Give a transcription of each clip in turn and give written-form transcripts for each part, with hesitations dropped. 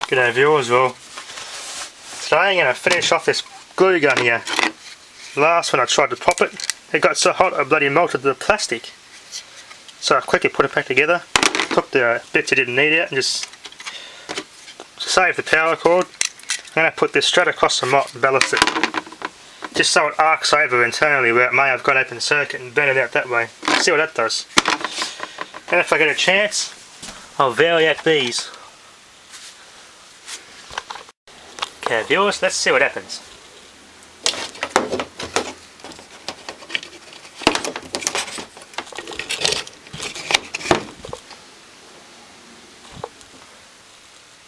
G'day viewers, well today I'm going to finish off this glue gun here. Last when I tried to pop it, it got so hot I bloody melted the plastic. So I quickly put it back together, took the bits I didn't need out and just saved the power cord. I'm going to put this straight across the mop and ballast it. Just so it arcs over internally where it may have gone open circuit and burn it out that way. Let's see what that does. And if I get a chance, I'll Variac these. Okay viewers, let's see what happens.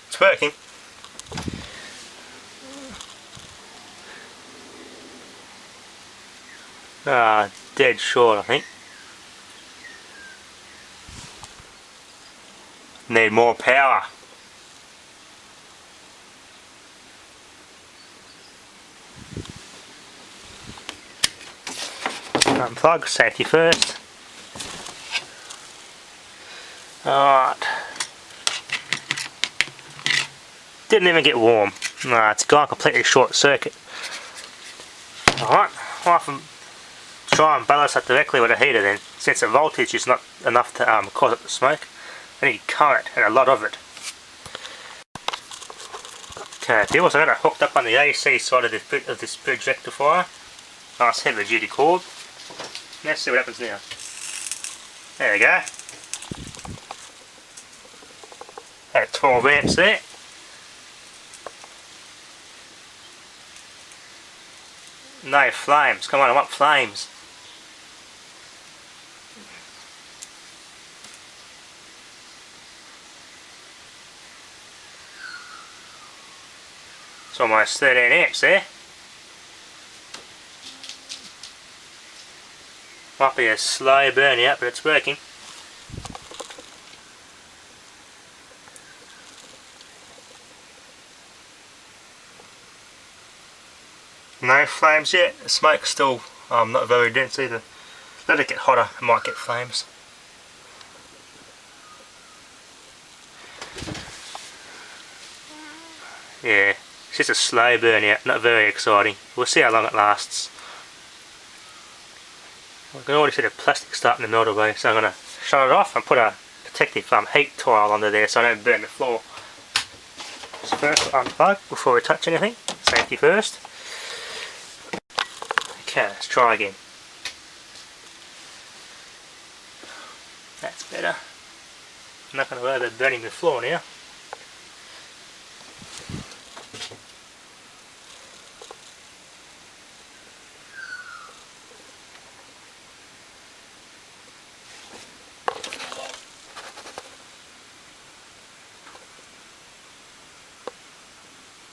It's working. Dead short I think. Need more power. Unplug, safety first. Alright. Didn't even get warm. Nah, it's gone completely short circuit. Alright, I'll have to try and balance that directly with a heater then, since the voltage is not enough to cause it to smoke. I need current and a lot of it. Okay, viewers, I got it hooked up on the AC side of this bridge rectifier. Nice heavy duty cord. Let's see what happens now. There we go. At 12 amps there. No flames. Come on, I want flames. It's almost 13 amps there. Might be a slow burn out, but it's working. No flames yet. The smoke's still not very dense either. Let it get hotter, it might get flames. Yeah, it's just a slow burn out, not very exciting. We'll see how long it lasts. I can already see the plastic starting to melt away, so I'm going to shut it off and put a protective heat tile under there so I don't burn the floor. So first unplug before we touch anything, safety first. Okay, let's try again. That's better. I'm not going to worry about burning the floor now.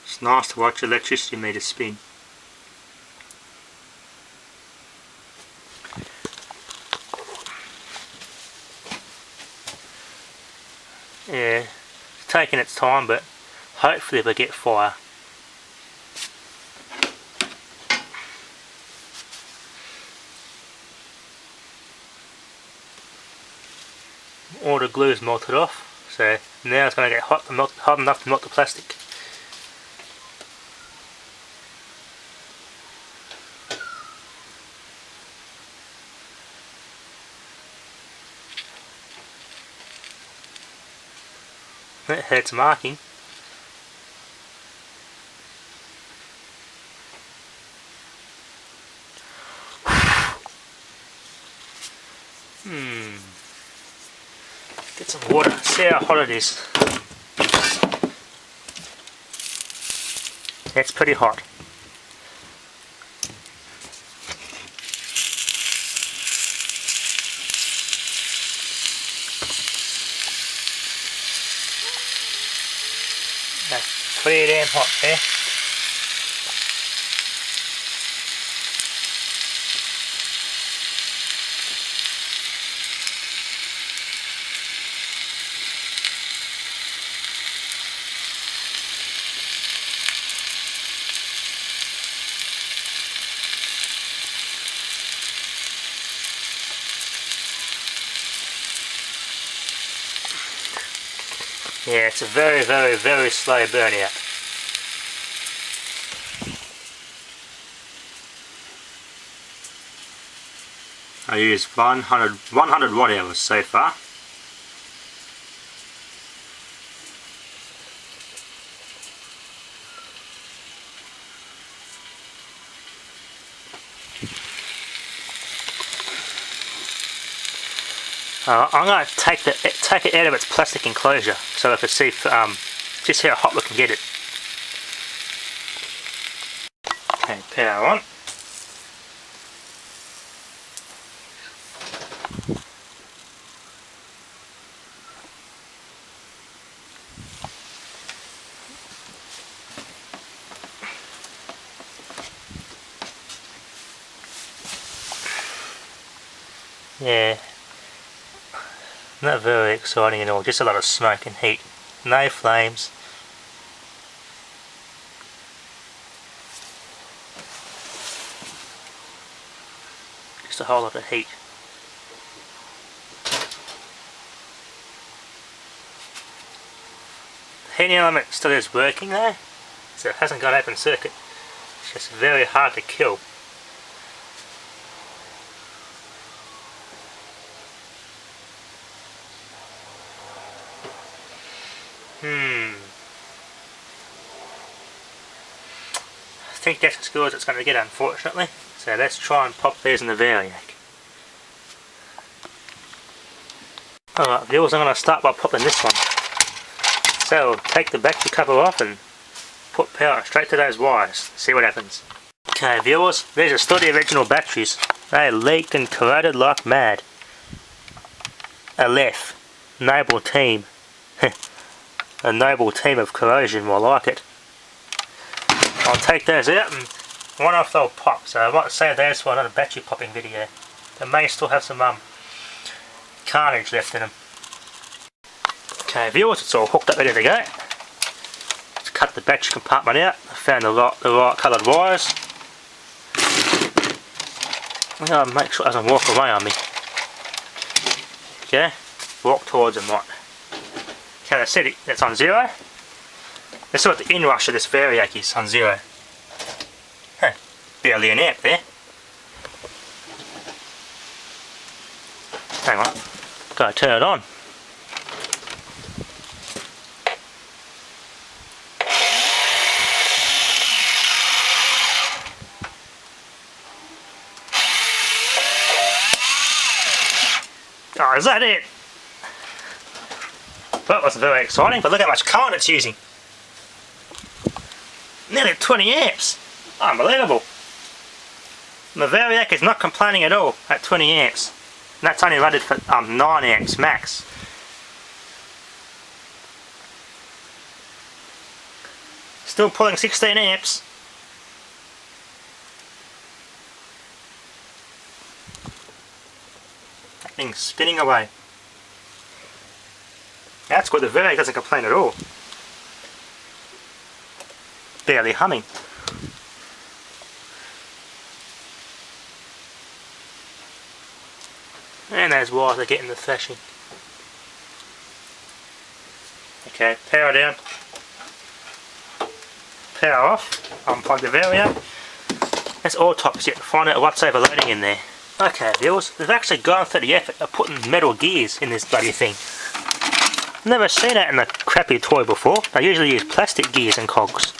It's nice to watch electricity meter spin. Yeah, it's taking its time, but hopefully we'll get fire. All the glue's melted off, so now it's going to get hot enough to melt the plastic. It hurts marking. Get some water, see how hot it is. It's pretty hot. That's pretty damn hot there. Yeah, it's a very, very, very slow burn out. I used 100 watt hours so far. I'm going to take it out of its plastic enclosure so I can see just how hot we can get it. Okay, power on. Yeah, not very exciting at all, just a lot of smoke and heat. No flames. Just a whole lot of heat. The heating element still is working though, so it hasn't gone open circuit. It's just very hard to kill. I think that's as good as it's going to get, unfortunately. So let's try and pop these in the Variac. Alright viewers, I'm going to start by popping this one. So we'll take the battery cover off and put power straight to those wires. See what happens. Okay viewers, these are still the original batteries. They leaked and corroded like mad. Aleph, noble team. A noble team of corrosion, more like it. I'll take those out and one off they'll pop, so I might save those for another battery popping video. They may still have some carnage left in them. Okay viewers, it's all hooked up ready to go. Let's cut the battery compartment out. I found the right coloured wires. I'm going to make sure it doesn't walk away on me. Okay, walk towards them right. Okay, I said it's on 0. This is what the inrush of this Variac is, on 0. Huh, barely an amp there. Hang on, gotta turn it on. Oh, is that it? That wasn't very exciting, but look how much current it's using. Nearly 20 amps. Unbelievable. The Variac is not complaining at all at 20 amps. And that's only rated for 9 amps max. Still pulling 16 amps. That thing's spinning away. That's good, the Variac doesn't complain at all. Barely humming. And those wires are getting the flashing. Okay, power down. Power off. Unplug the Variac. Let's autopsy it to find out what's overloading in there. Okay viewers, they've actually gone through the effort of putting metal gears in this bloody thing. Never seen that in a crappy toy before. They usually use plastic gears and cogs.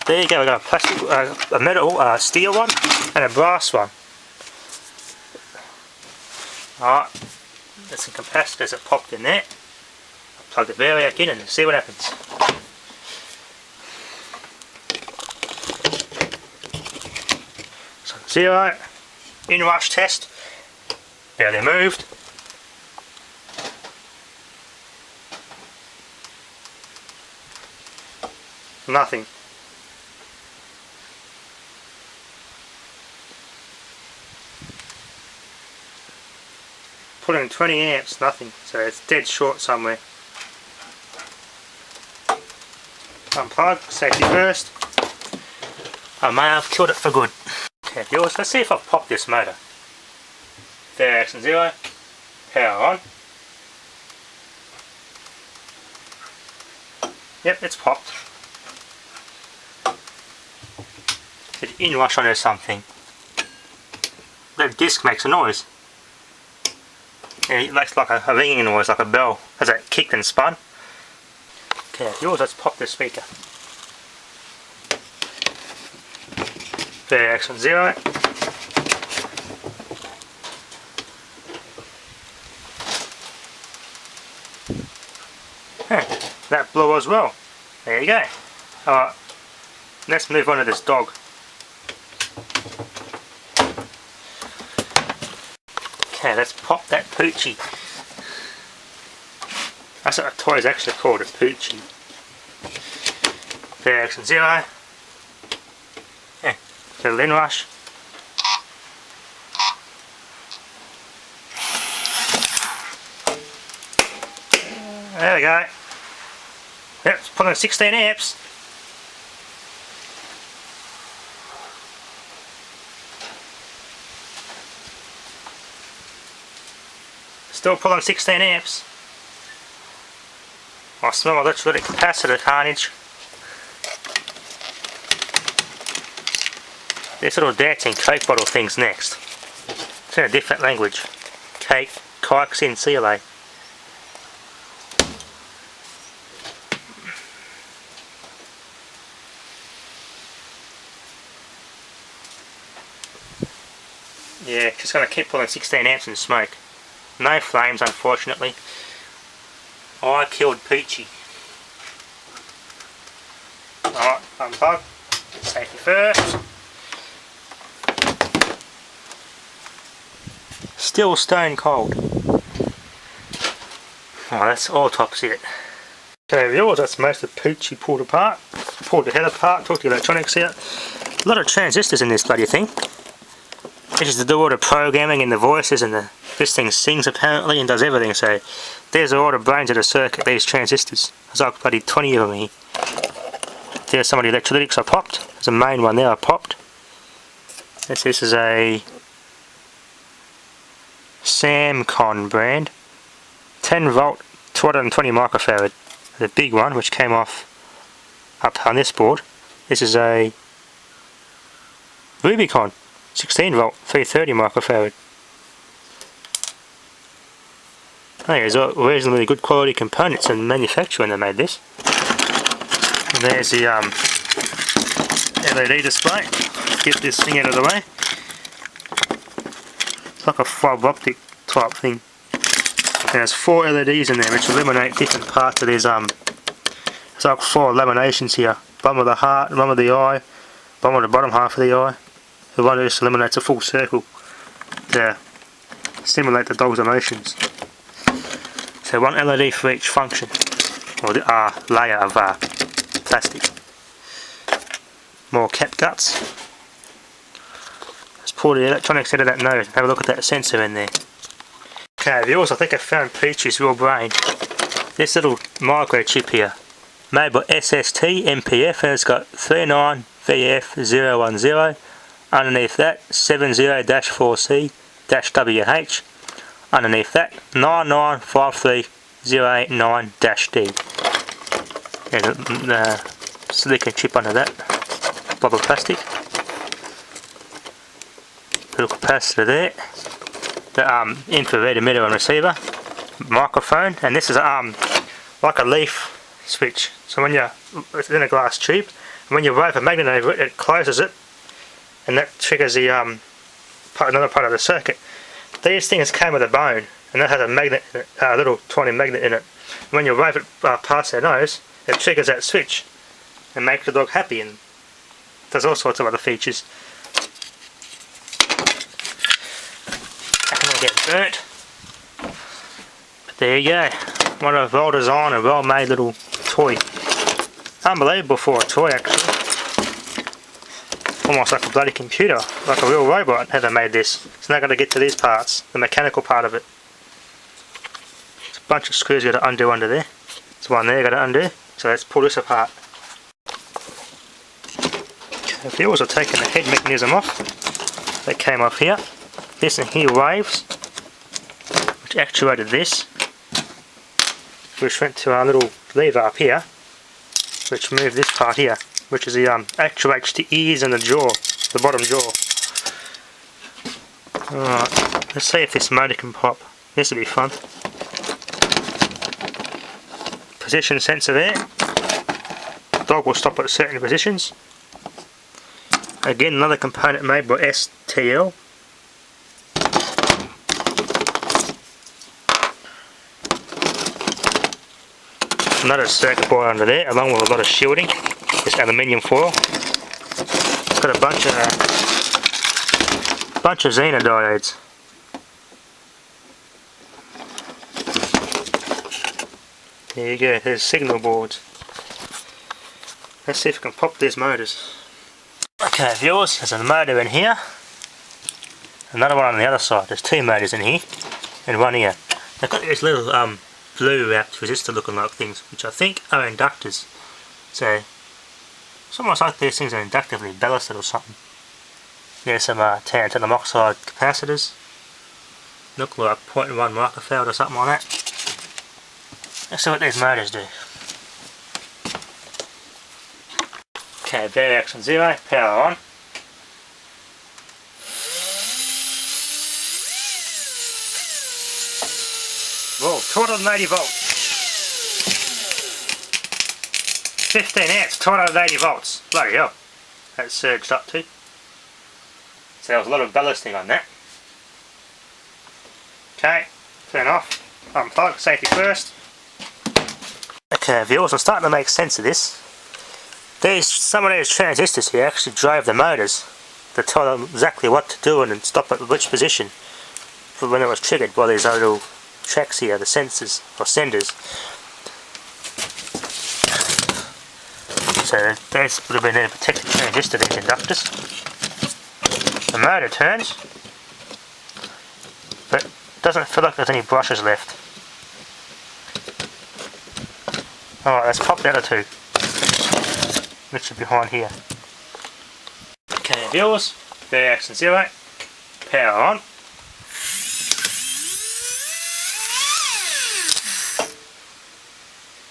There you go, we've got a plastic, a metal, steel one and a brass one. Alright, there's some capacitors that popped in there. I'll plug the Variac in and see what happens. So 0, inrush test, barely moved. Nothing. Put in 20 amps, nothing. So it's dead short somewhere. Unplug, safety first. I may have killed it for good. Okay viewers, let's see if I've popped this motor. Variac 0, power on. Yep, it's popped. It's inrush on or something. That disc makes a noise. Yeah, it makes like a ringing noise, like a bell, as it kicked and spun. Okay, yours, let's pop the speaker. Variac 0. That blew as well. There you go. Alright, let's move on to this dog. Okay, let's pop that Poo-Chi. That's what the toy is actually called, a Poo-Chi. Variac 0. Yeah, little inrush. There we go. Yep, it's pulling 16 amps. Still pulling 16 amps. I smell electrolytic capacitor carnage. This little dancing Coke bottle thing's next. It's in a different language. Cake, kikes in CLA. Yeah, just going to keep pulling 16 amps in smoke. No flames, unfortunately. I killed Peachy. Alright, unplug. Safety first. Still stone cold. Oh, that's autopsy it. Okay, yours, that's most of Peachy pulled apart. Pulled the head apart, took the electronics out. A lot of transistors in this bloody thing. This is to do all the programming and the voices, and this thing sings apparently and does everything, so there's all the brains of the circuit, these transistors. There's like bloody 20 of them here. There's some of the electrolytics I popped. There's a main one there I popped. This is a Samcon brand. 10 volt, 220 microfarad. The big one, which came off up on this board. This is a Rubicon. 16 volt, 330 microfarad. Oh, there's reasonably good quality components and manufacture when they made this. And there's the LED display. Get this thing out of the way. It's like a fibre optic type thing. And there's 4 LEDs in there which illuminate different parts of these. It's like 4 laminations here. Bottom of the heart, bottom of the eye, bottom of the bottom half of the eye. The one that just illuminates a full circle to stimulate the dog's emotions. So 1 LED for each function, or the layer of plastic. More cap guts. Let's pull the electronics out of that nose and have a look at that sensor in there. Okay, viewers, I think I found Peachy's real brain. This little microchip here, made by SST MPF, and it's got 39VF010. Underneath that, 70-4C-WH. Underneath that, 9953089-D. There's a silicon chip under that. Blob of plastic. Little capacitor there. The infrared emitter and receiver. Microphone. And this is like a leaf switch. So when it's in a glass tube, and when you wave a magnet over it, it closes it. And that triggers the another part of the circuit. These things came with a bone, and that has a magnet, a little tiny magnet in it. When you wave it past their nose, it triggers that switch and makes the dog happy, and does all sorts of other features. That can all get burnt. But there you go. What a well designed and well made little toy. Unbelievable for a toy, actually. Almost like a bloody computer, like a real robot had they made this. So now got to get to these parts, the mechanical part of it. There's a bunch of screws you got to undo under there. There's one there you got to undo. So let's pull this apart. Okay, the wheels are taking the head mechanism off. They came off here. This and here waves, which actuated this, which went to our little lever up here, which move this part here, which is the actuates the ears and the jaw, the bottom jaw. Alright, let's see if this motor can pop. This will be fun. Position sensor there. Dog will stop at certain positions. Again, another component made by STL. Another circuit board under there, along with a lot of shielding. This aluminium foil. It's got a bunch of Xena diodes. There you go. There's signal boards. Let's see if we can pop these motors. Okay, viewers, there's a motor in here. Another one on the other side. There's two motors in here and one here. They've got these little blue wrapped resistor looking like things, which I think are inductors. So it's almost like these things are inductively ballasted or something. There's some tantalum oxide capacitors. Look like 0.1 microfarad or something like that. Let's see what these motors do. Okay, Variac on 0, power on. Whoa, 280 volts. 15 amps, 280 volts. Bloody hell. That surged up too. So there was a lot of ballasting on that. Okay, turn off. Unplug, safety first. Okay, viewers, I'm starting to make sense of this. Some of these transistors here actually drive the motors to tell them exactly what to do and stop at which position for when it was triggered by these little tracks here, the sensors or senders. So those would have been a protected transistor, these inductors. The motor turns, but it doesn't feel like there's any brushes left. Alright, let's pop the other two, which are behind here. Okay, viewers, Variac 0, power on.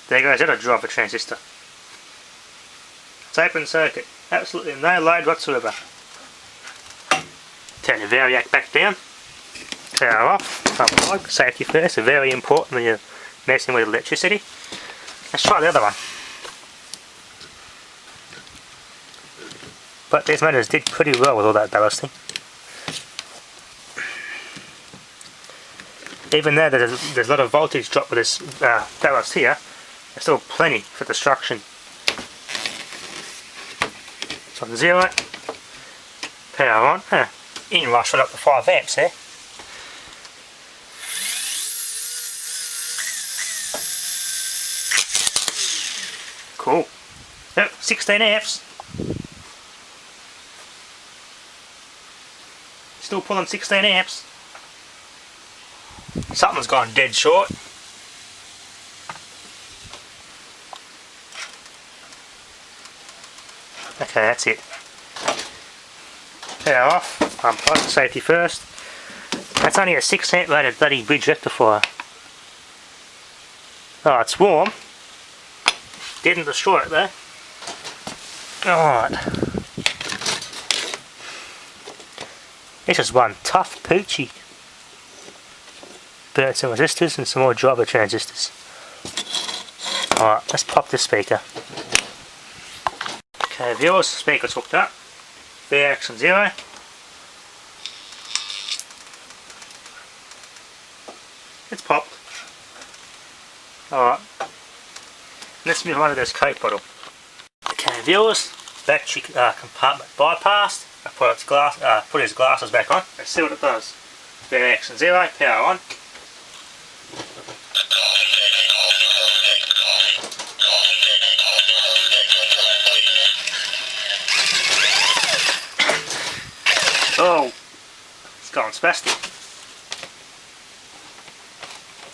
There goes the other driver transistor. It's open circuit, absolutely no load whatsoever. Turn the Variac back down, power off, unplug, safety first, very important when you're messing with electricity. Let's try the other one. But these motors did pretty well with all that ballasting. Even though there's a lot of voltage drop with this ballast here, there's still plenty for destruction. So on 0, power on. Inrush right up to 5 amps there. Cool. Yep, 16 amps. Still pulling 16 amps. Something's gone dead short. Okay, that's it. Power off. Unplug the safety first. That's only a 6 amp rated bloody bridge rectifier. Oh, it's warm. Didn't destroy it though. Alright. This is one tough Poo-Chi. Burnt some resistors and some more driver transistors. Alright, let's pop this speaker. Okay, viewers, speaker's hooked up. Variac 0. It's popped. Alright. Let's move on to this Coke bottle. Okay, viewers, battery compartment bypassed. I put his glasses back on. Let's see what it does. Variac 0, power on. Oh, it's gone spastic.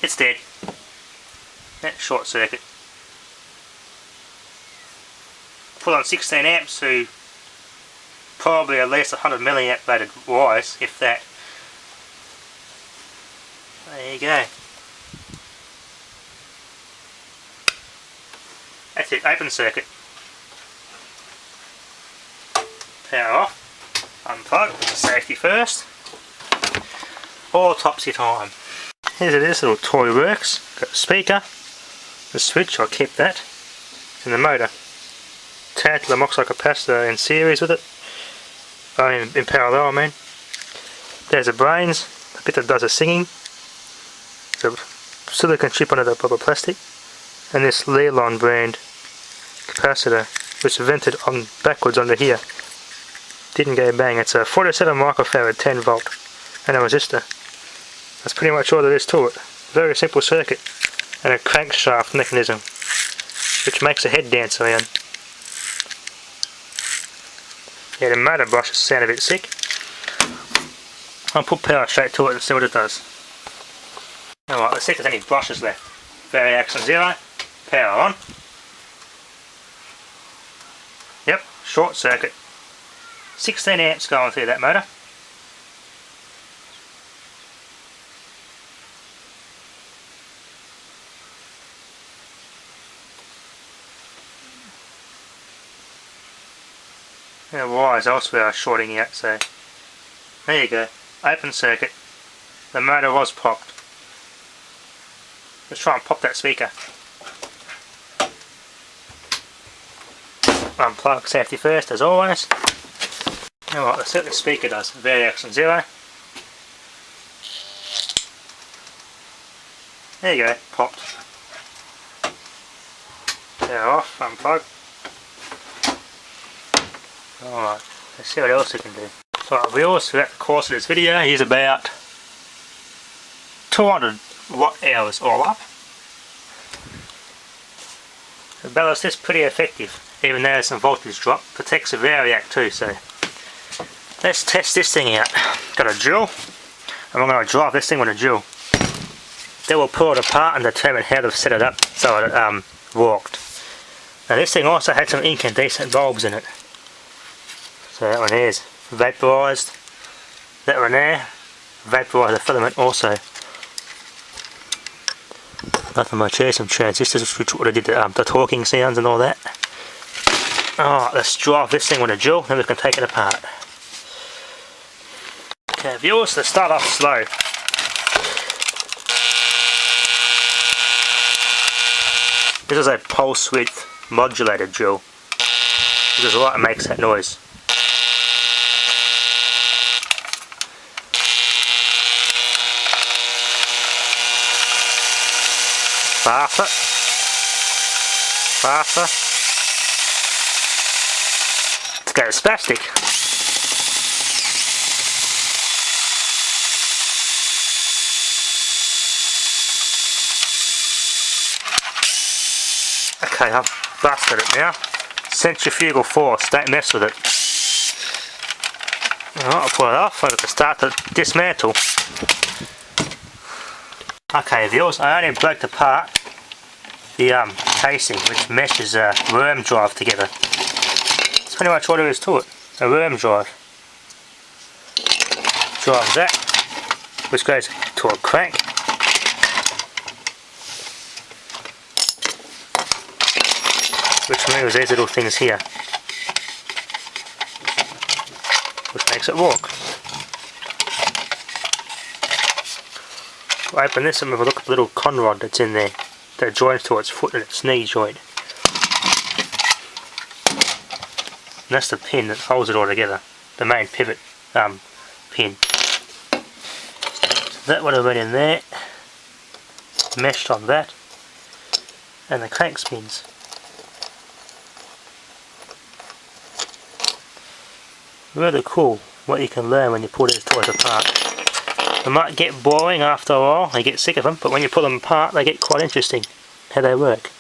It's dead. That's short circuit. Put on 16 amps to probably at least 100 milliamp rated wires, if that. There you go. That's it, open circuit. Power off. Unplug. Safety first. Autopsy time. Here's this little toy works. Got the speaker, the switch, I'll keep that, and the motor. Tantalum oxide capacitor in series with it. In parallel, I mean. There's the brains, the bit that does the singing. There's a silicon chip under the rubber plastic. And this Lelon brand capacitor, which is vented on backwards under here. Didn't go bang. It's a 47 microfarad 10 volt and a resistor. That's pretty much all there is to it. Very simple circuit. And a crankshaft mechanism, which makes the head dance around. Yeah, the motor brushes sound a bit sick. I'll put power straight to it and see what it does. Alright, let's see if there's any brushes left. Variac on 0, power on. Yep, short circuit. 16 amps going through that motor. The wires elsewhere are shorting out, so there you go, open circuit. The motor was popped. Let's try and pop that speaker. Unplug, safety first as always. Alright, let's see what the speaker does. Variac on 0. There you go, popped. Power off, unplug. Alright, let's see what else we can do. So viewers, throughout the course of this video, here's about 200 watt hours all up. The ballast is pretty effective, even though there's some voltage drop. Protects the Variac too, so let's test this thing out. Got a drill, and we're going to drive this thing with a drill. Then we'll pull it apart and determine how to set it up so it walked. Now this thing also had some incandescent bulbs in it. So that one here is vaporised. That one there, vaporised the filament also. Nothing much here, some transistors which would have did the talking sounds and all that. Alright, let's drive this thing with a drill, then we can take it apart. Okay viewers, let's start off slow. This is a pulse width modulated drill, which is why it makes that noise. Faster, faster. Let's go spastic. Okay, I've busted it now. Centrifugal force, don't mess with it. Alright, I'll pull it off. I've got to start to dismantle. Okay viewers, I only broke apart the casing which meshes a worm drive together. That's pretty much all there is to it, a worm drive. Drives that, which goes to a crank. Which moves these little things here, which makes it walk. We'll open this and have a look at the little conrod that's in there that joins to its foot and its knee joint. And that's the pin that holds it all together, the main pivot pin. So that would have been in there, meshed on that, and the crank spins. Really cool what you can learn when you pull these toys apart. They might get boring after a while, they get sick of them, but when you pull them apart they get quite interesting how they work.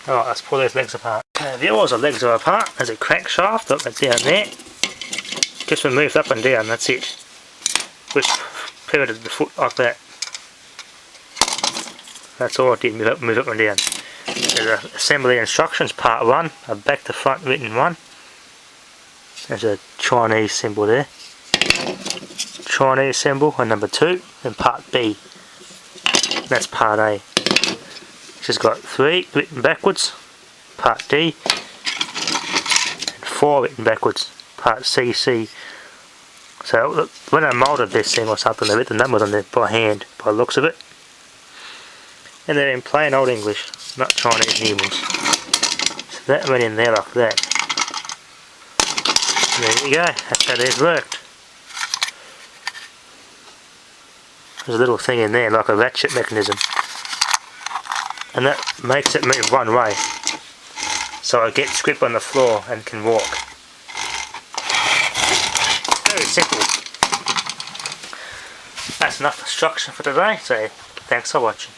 Alright, let's pull those legs apart. Viewers, the legs are apart. There's a crankshaft up and down there. Just removed up and down, that's it. Just pivoted the foot like that. That's all it did, move up and down. There's assembly instructions, part 1, a back to front written one. There's a Chinese symbol there. Chinese symbol on number 2, and part B. That's part A. Which has got 3 written backwards, part D, and 4 written backwards, part CC. So when I moulded this thing or something, they wrote the numbers on there by hand, by the looks of it. And they're in plain old English, not Chinese numerals. So that went in there like that. And there you go, that's how theirs worked. There's a little thing in there like a ratchet mechanism. And that makes it move one way. So I get grip on the floor and can walk. Very simple. That's enough instruction for today, so thanks for watching.